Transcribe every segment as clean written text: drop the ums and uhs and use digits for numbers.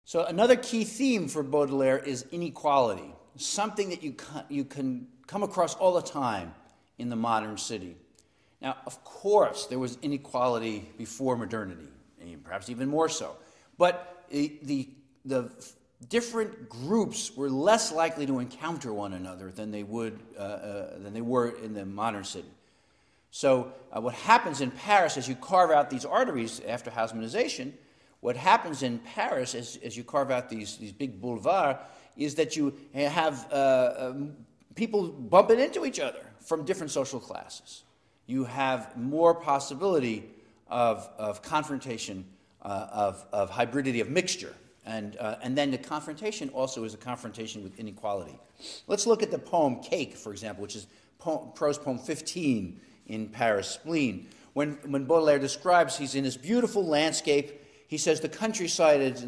So another key theme for Baudelaire is inequality, something that you can come across all the time in the modern city. Now, of course, there was inequality before modernity, and perhaps even more so. But the different groups were less likely to encounter one another than they were in the modern city. So what happens in Paris as you carve out these arteries after Haussmannization, what happens in Paris as you carve out these big boulevards is that you have people bumping into each other from different social classes. You have more possibility of confrontation, of hybridity, of mixture. And then the confrontation also is a confrontation with inequality. Let's look at the poem Cake, for example, which is prose poem 15 in Paris Spleen. When Baudelaire describes, he's in this beautiful landscape. He says the countryside is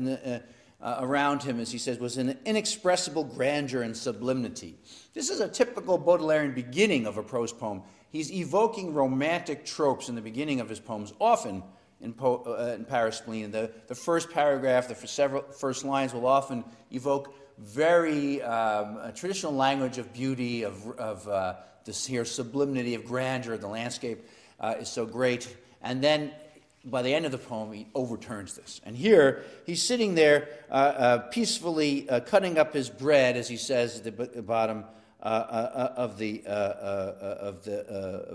around him, as he says, was an inexpressible grandeur and sublimity. This is a typical Baudelairian beginning of a prose poem. He's evoking romantic tropes in the beginning of his poems, often in Paris Spleen. The first paragraph, the first lines will often evoke very traditional language of beauty, of this here sublimity, of grandeur. The landscape is so great. And then by the end of the poem, he overturns this. And here, he's sitting there peacefully cutting up his bread, as he says at the bottom of the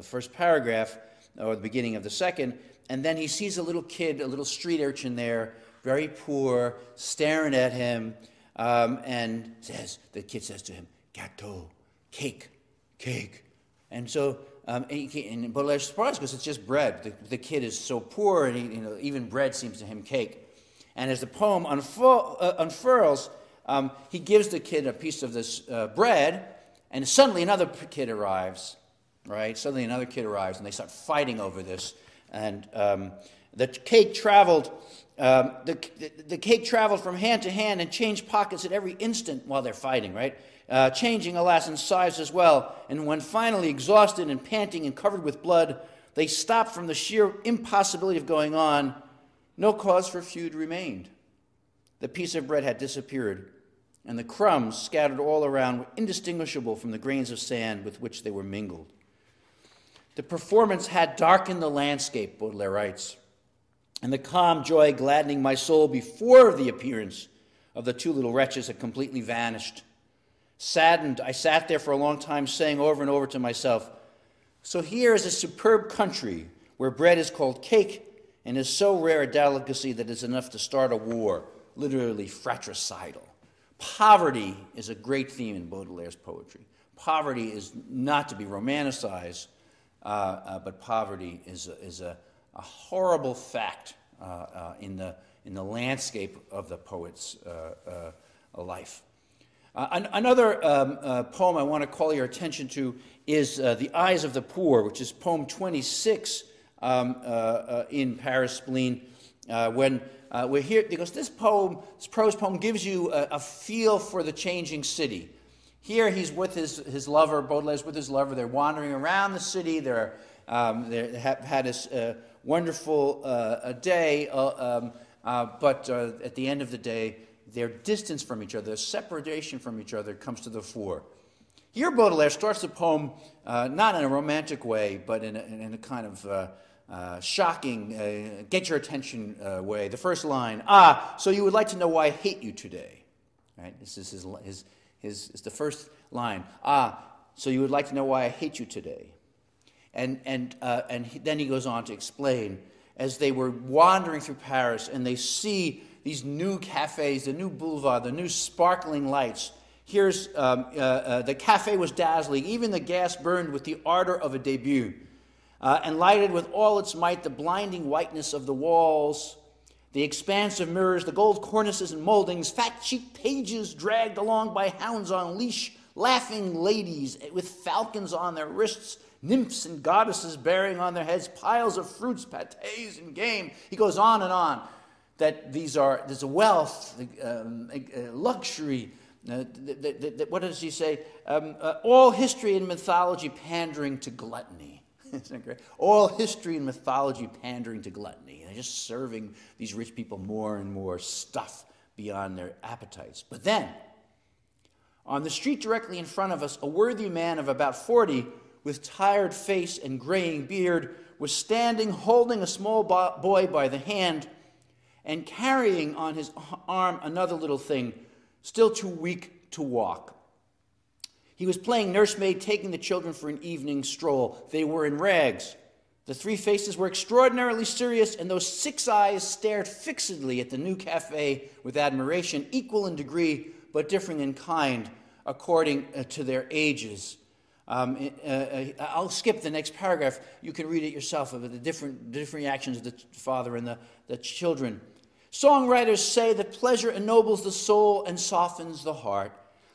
first paragraph, or the beginning of the second. And then he sees a little kid, a little street urchin there, very poor, staring at him, and the kid says to him, "Gâteau, cake, cake." And so, and Baudelaire's surprised because it's just bread. The kid is so poor, and even bread seems to him cake. And as the poem unfurls, he gives the kid a piece of this bread, and suddenly another kid arrives, right? Suddenly another kid arrives, and they start fighting over this. And the cake traveled. The cake traveled from hand to hand and changed pockets at every instant while they're fighting, right? Changing, alas, in size as well. And when finally exhausted and panting and covered with blood, they stopped from the sheer impossibility of going on, no cause for feud remained. The piece of bread had disappeared, and the crumbs scattered all around were indistinguishable from the grains of sand with which they were mingled. The performance had darkened the landscape, Baudelaire writes, and the calm joy gladdening my soul before the appearance of the two little wretches had completely vanished. Saddened, I sat there for a long time saying over and over to myself, so here is a superb country where bread is called cake and is so rare a delicacy that it's enough to start a war, literally fratricidal. Poverty is a great theme in Baudelaire's poetry. Poverty is not to be romanticized, but poverty is a horrible fact in the landscape of the poet's life. Another poem I want to call your attention to is The Eyes of the Poor, which is poem 26 in Paris Spleen. When we're here, because this prose poem gives you a feel for the changing city. Here he's with his lover, Baudelaire's with his lover. They're wandering around the city. They have had this wonderful day, but at the end of the day, their distance from each other, their separation from each other comes to the fore. Here Baudelaire starts the poem not in a romantic way, but in a kind of shocking, get your attention way. The first line, so you would like to know why I hate you today. Right? This is his the first line. So you would like to know why I hate you today. And then he goes on to explain, as they were wandering through Paris and they see these new cafes, the new boulevard, the new sparkling lights. Here's the cafe was dazzling. Even the gas burned with the ardor of a debut, and lighted with all its might the blinding whiteness of the walls, the expanse of mirrors, the gold cornices and moldings, fat-cheeked pages dragged along by hounds on leash, laughing ladies with falcons on their wrists, nymphs and goddesses bearing on their heads piles of fruits, pâtés, and game. He goes on and on. That there's a wealth, luxury, what does he say? All history and mythology pandering to gluttony. Isn't that great? All history and mythology pandering to gluttony. And just serving these rich people more and more stuff beyond their appetites. But then, on the street directly in front of us, a worthy man of about 40, with tired face and graying beard, was standing holding a small boy by the hand and carrying on his arm another little thing, still too weak to walk. He was playing nursemaid, taking the children for an evening stroll. They were in rags. The three faces were extraordinarily serious, and those 6 eyes stared fixedly at the new cafe with admiration, equal in degree, but differing in kind, according to their ages. I'll skip the next paragraph. You can read it yourself of the different reactions of the father and the children. Songwriters say that pleasure ennobles the soul and softens the heart.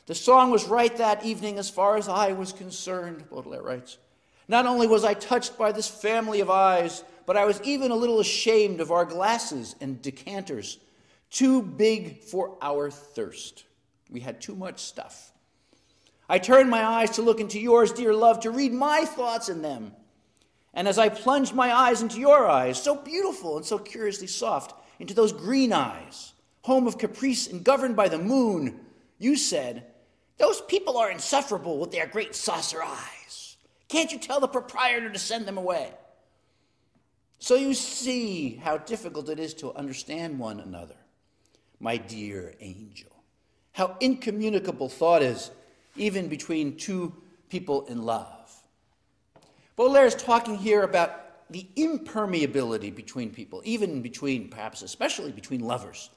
The song was right that evening as far as I was concerned, Baudelaire writes. Not only was I touched by this family of eyes, but I was even a little ashamed of our glasses and decanters, too big for our thirst. We had too much stuff. I turned my eyes to look into yours, dear love, to read my thoughts in them. And as I plunged my eyes into your eyes, so beautiful and so curiously soft, into those green eyes, home of caprice and governed by the moon, you said, those people are insufferable with their great saucer eyes. Can't you tell the proprietor to send them away? So you see how difficult it is to understand one another, my dear angel. How incommunicable thought is, even between two people in love. Baudelaire is talking here about the impermeability between people, even between, perhaps especially between lovers.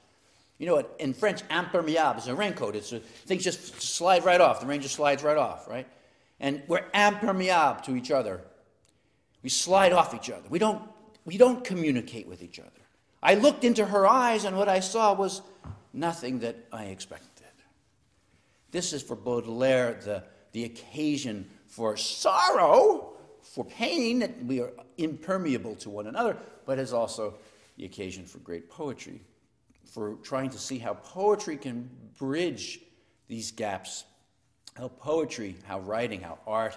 You know, in French, imperméable is a raincoat. Things just slide right off. The rain just slides right off, right? And we're impermeable to each other. We slide off each other. We don't communicate with each other. I looked into her eyes, and what I saw was nothing that I expected. This is for Baudelaire the occasion for sorrow, for pain, that we are impermeable to one another, but is also the occasion for great poetry, for trying to see how poetry can bridge these gaps, how poetry, how writing, how art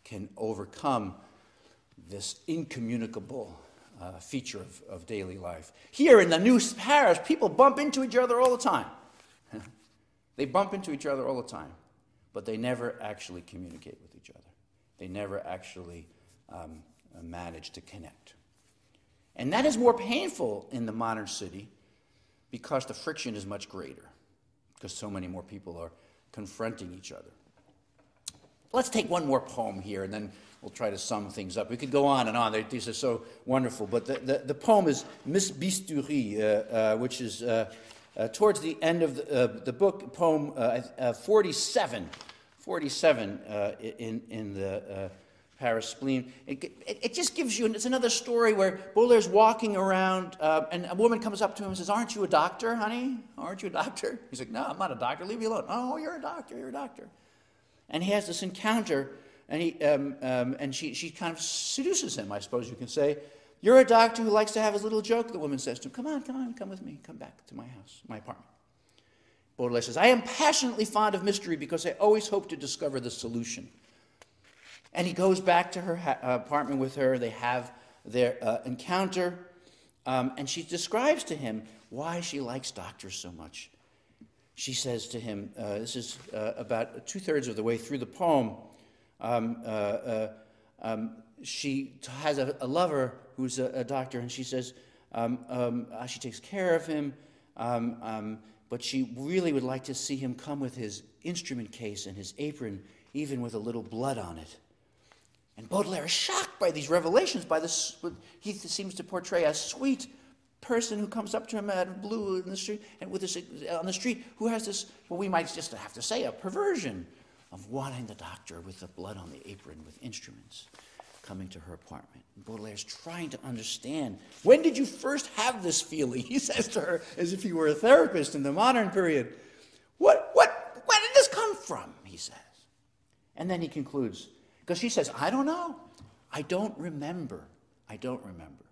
can overcome this incommunicable feature of daily life. Here in the New Paris, people bump into each other all the time. They bump into each other all the time, but they never actually communicate with each other. They never actually manage to connect. And that is more painful in the modern city because the friction is much greater, because so many more people are confronting each other. Let's take one more poem here, and then we'll try to sum things up. We could go on and on. These are so wonderful. But the poem is Miss Bistouri, which is towards the end of the book, poem 47 in the Paris Spleen. It just gives you, it's another story where Baudelaire's walking around, and a woman comes up to him and says, "Aren't you a doctor, honey? Aren't you a doctor?" He's like, "No, I'm not a doctor. Leave me alone." "Oh, you're a doctor. You're a doctor." And he has this encounter, and she kind of seduces him, I suppose you can say. "You're a doctor who likes to have his little joke," the woman says to him. Come on, come with me. Come back to my house, my apartment." Baudelaire says, "I am passionately fond of mystery because I always hope to discover the solution." And he goes back to her apartment with her. They have their encounter, and she describes to him why she likes doctors so much. She says to him, this is about 2/3 of the way through the poem, she has a lover who's a doctor, and she says she takes care of him, but she really would like to see him come with his instrument case and his apron, even with a little blood on it. And Baudelaire is shocked by these revelations, by this. He seems to portray a sweet person who comes up to him out of blue in the street, and with this on the street, who has this, well, we might just have to say, a perversion of wanting the doctor with the blood on the apron with instruments coming to her apartment. And Baudelaire's trying to understand, when did you first have this feeling? He says to her, as if he were a therapist in the modern period. Where did this come from? He says. And then he concludes, because she says, "I don't know. I don't remember. I don't remember."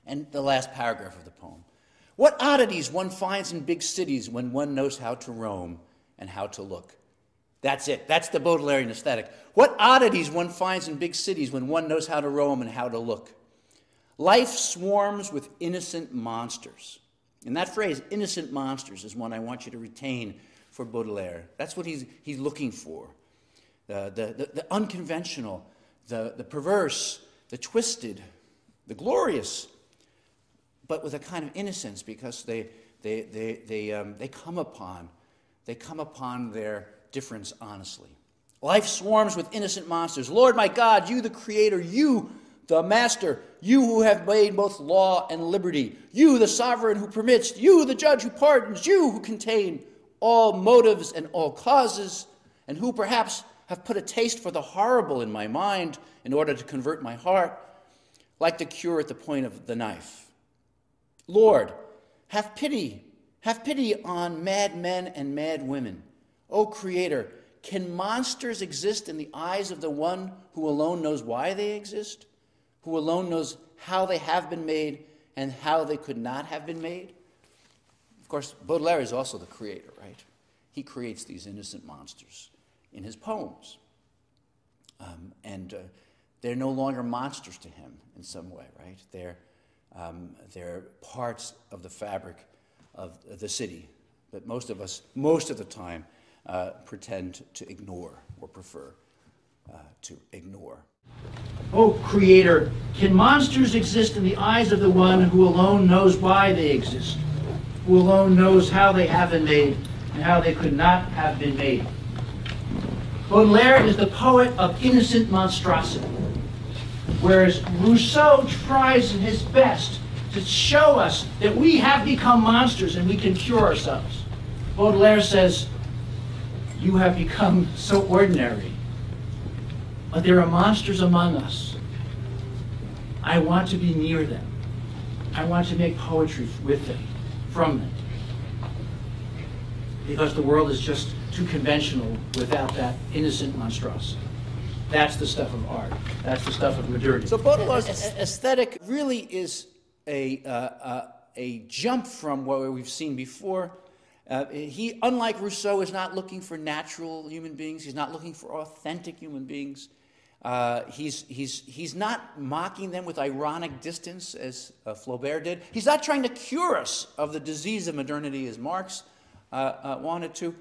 And the last paragraph of the poem. "What oddities one finds in big cities when one knows how to roam and how to look." That's it. That's the Baudelairean aesthetic. What oddities one finds in big cities when one knows how to roam and how to look. Life swarms with innocent monsters. And that phrase, innocent monsters, is one I want you to retain for Baudelaire. That's what he's looking for. The unconventional, the perverse, the twisted, the glorious, but with a kind of innocence, because they come upon their difference honestly. Life swarms with innocent monsters. Lord my God, you the creator, you the master, you who have made both law and liberty, you the sovereign who permits, you the judge who pardons, you who contain all motives and all causes, and who perhaps have put a taste for the horrible in my mind in order to convert my heart, like the cure at the point of the knife. Lord, have pity on mad men and mad women. O Creator, can monsters exist in the eyes of the one who alone knows why they exist, who alone knows how they have been made and how they could not have been made? Of course, Baudelaire is also the creator, right? He creates these innocent monsters in his poems. And they're no longer monsters to him in some way, right? They're parts of the fabric of the city that most of us, most of the time, pretend to ignore or prefer to ignore. O Creator, can monsters exist in the eyes of the one who alone knows why they exist, who alone knows how they have been made and how they could not have been made? Baudelaire is the poet of innocent monstrosity, whereas Rousseau tries his best to show us that we have become monsters and we can cure ourselves. Baudelaire says, you have become so ordinary, but there are monsters among us. I want to be near them. I want to make poetry with them, from them. Because the world is just too conventional without that innocent monstrosity. That's the stuff of art. That's the stuff of modernity. So Baudelaire's aesthetic really is a jump from what we've seen before. He, unlike Rousseau, is not looking for natural human beings. He's not looking for authentic human beings. He's not mocking them with ironic distance, as Flaubert did. He's not trying to cure us of the disease of modernity, as Marx wanted to.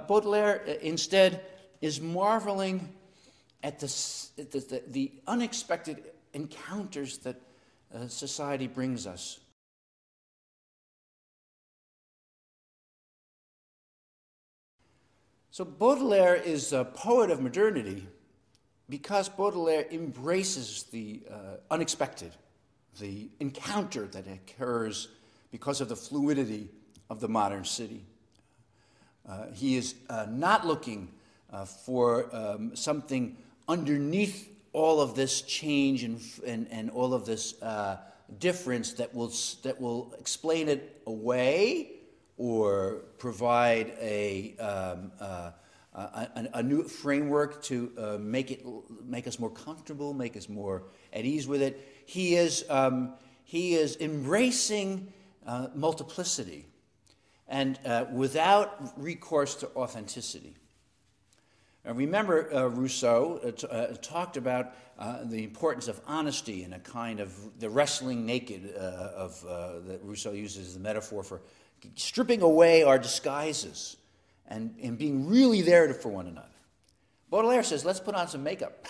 Baudelaire, instead, is marveling at the unexpected encounters that society brings us. So Baudelaire is a poet of modernity because Baudelaire embraces the unexpected, the encounter that occurs because of the fluidity of the modern city. He is not looking for something underneath all of this change and all of this difference that will explain it away or provide a new framework to make us more comfortable, make us more at ease with it. He is embracing multiplicity and without recourse to authenticity. Remember, Rousseau talked about the importance of honesty and a kind of the wrestling naked that Rousseau uses as the metaphor for stripping away our disguises and being really there for one another. Baudelaire says, let's put on some makeup.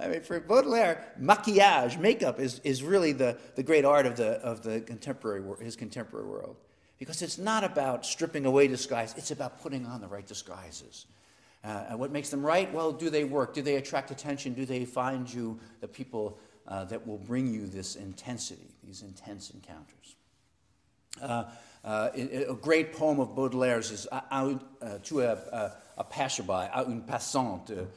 I mean, for Baudelaire, maquillage, makeup, is really the great art of his contemporary world. Because it's not about stripping away disguise, it's about putting on the right disguises. And what makes them right? Well, do they work? Do they attract attention? Do they find you the people that will bring you this intensity, these intense encounters? A great poem of Baudelaire's is To a Passerby, À une passante,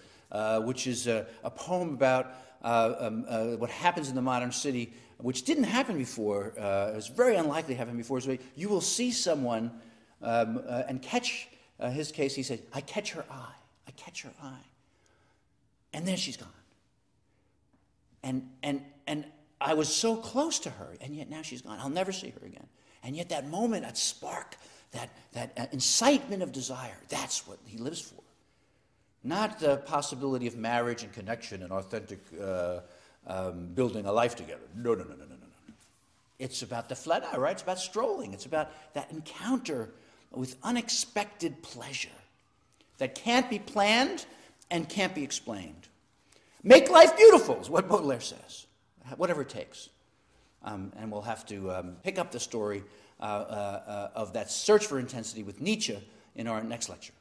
which is a poem about what happens in the modern city, which didn't happen before. It was very unlikely to happen before. So you will see someone and catch, his case, he said, I catch her eye. I catch her eye. And then she's gone. And I was so close to her, and yet now she's gone. I'll never see her again. And yet that moment, that spark, that incitement of desire, that's what he lives for. Not the possibility of marriage and connection and authentic building a life together. No. It's about the Fleda, right? It's about strolling. It's about that encounter with unexpected pleasure that can't be planned and can't be explained. Make life beautiful is what Baudelaire says, whatever it takes. And we'll have to pick up the story of that search for intensity with Nietzsche in our next lecture.